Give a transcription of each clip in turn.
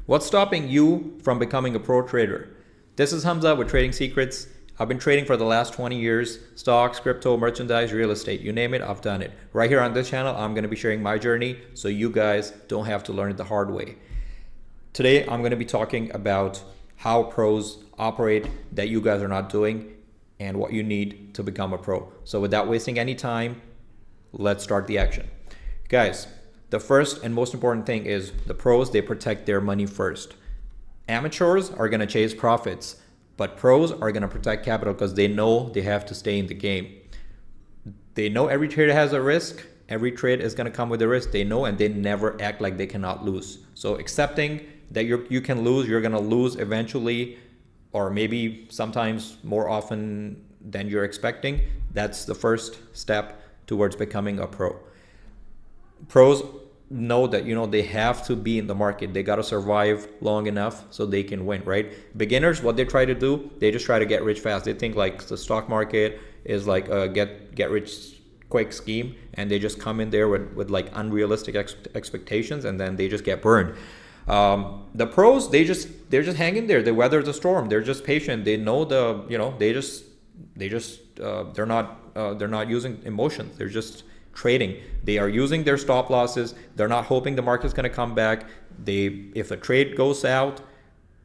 What's stopping you from becoming a pro trader? This is Hamza with Trading Secrets. I've been trading for the last 20 years. Stocks, crypto, merchandise, real estate, you name it, I've done it. Right here on this channel, I'm going to be sharing my journey so you guys don't have to learn it the hard way. Today, I'm going to be talking about how pros operate that you guys are not doing and what you need to become a pro. So without wasting any time, let's start the action. Guys, the first and most important thing is the pros, they protect their money first. Amateurs are going to chase profits, but pros are going to protect capital because they know they have to stay in the game. They know every trade has a risk. Every trade is going to come with a risk. They know, and they never act like they cannot lose. So accepting that you can lose, you're going to lose eventually, or maybe sometimes more often than you're expecting. That's the first step towards becoming a pro. Pros know that they have to be in the market. They got to survive long enough so they can win, right? Beginners, what they try to do, they just try to get rich fast. They think like the stock market is like a get rich quick scheme, and they just come in there with like unrealistic expectations, and then they just get burned. The pros, they're just hanging there. They weather the storm. They're just patient. They know they're not using emotions. They're just trading. They are using their stop losses. They're not hoping the market's going to come back. If a trade goes out,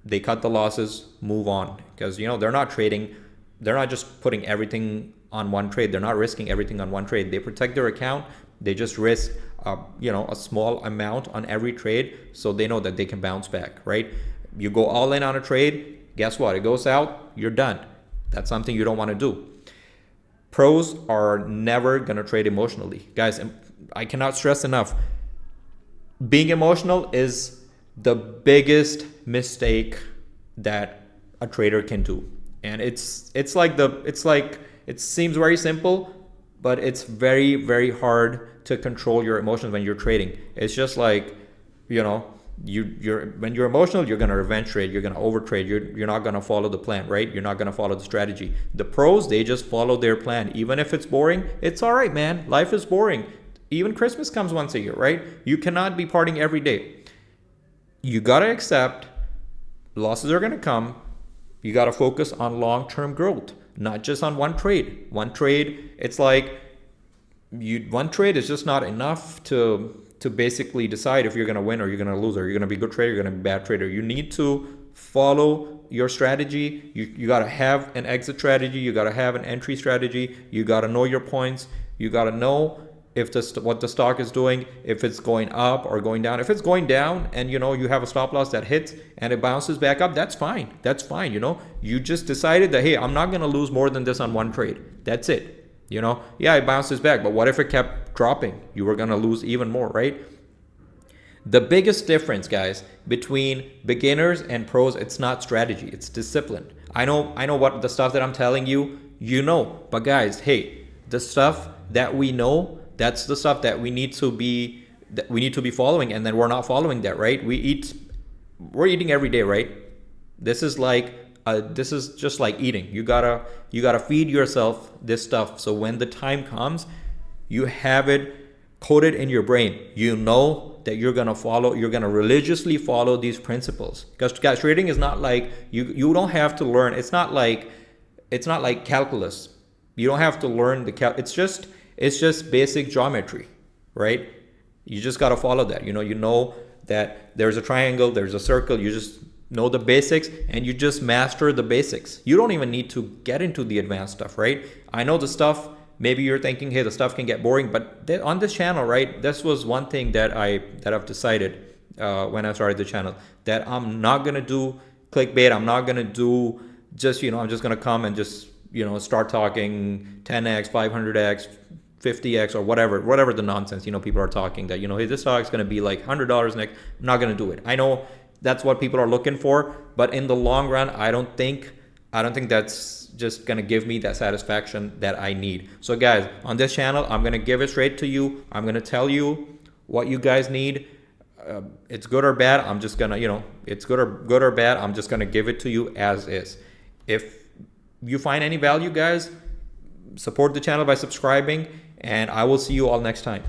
they cut the losses, move on, because they're not trading. They're not just putting everything on one trade. They're not risking everything on one trade. They protect their account. They just risk a small amount on every trade, so they know that they can bounce back, right? You go all in on a trade, guess what? It goes out, you're done. That's something you don't want to do. Pros are never going to trade emotionally. Guys, I cannot stress enough. Being emotional is the biggest mistake that a trader can do. And it seems very simple, but it's very, very hard to control your emotions when you're trading. It's just like, when you're emotional, you're going to revenge trade, you're going to overtrade, you're not going to follow the plan, right? You're not going to follow the strategy. The pros, they just follow their plan. Even if it's boring, it's all right, man. Life is boring. Even Christmas comes once a year, right? You cannot be partying every day. You got to accept losses are going to come. You got to focus on long-term growth, not just on one trade. One trade, it's like one trade is just not enough to basically decide if you're going to win or you're going to lose, or you're going to be a good trader, you're going to be a bad trader. You need to follow your strategy. You got to have an exit strategy. You got to have an entry strategy. You got to know your points. You got to know what the stock is doing, if it's going up or going down. If it's going down and you have a stop loss that hits and it bounces back up, that's fine. That's fine. You just decided that, hey, I'm not going to lose more than this on one trade. That's it. Yeah, it bounces back, but what if it kept dropping? You were going to lose even more, right? The biggest difference, guys, between beginners and pros, it's not strategy, it's discipline. I know what the stuff that I'm telling you, but guys, hey, the stuff that we know, that's the stuff that we need to be following, and then we're not following that, right? We're eating every day, right? This is just like eating. You gotta feed yourself this stuff, so when the time comes, you have it coded in your brain. You know that you're gonna religiously follow these principles. Because guys, trading is not like you don't have to learn. It's not like calculus. You don't have to learn it's just basic geometry, right? You just gotta follow that. You know that there's a triangle, there's a circle. You just know the basics, and you just master the basics. You don't even need to get into the advanced stuff, right? I know the stuff, maybe you're thinking, hey, the stuff can get boring, but on this channel, right, this was one thing that I've decided when I started the channel, that I'm not gonna do clickbait. I'm not gonna do just, I'm just gonna come and just, start talking 10x, 500x, 50x, or whatever the nonsense, people are talking that, hey, this stock's gonna be like $100 next. I'm not gonna do it. I know that's what people are looking for, but in the long run, I don't think that's just gonna give me that satisfaction that I need. So guys, on this channel, I'm gonna give it straight to you. I'm gonna tell you what you guys need. It's good or bad. I'm just gonna, it's good or bad. I'm just gonna give it to you as is. If you find any value, guys, support the channel by subscribing, and I will see you all next time.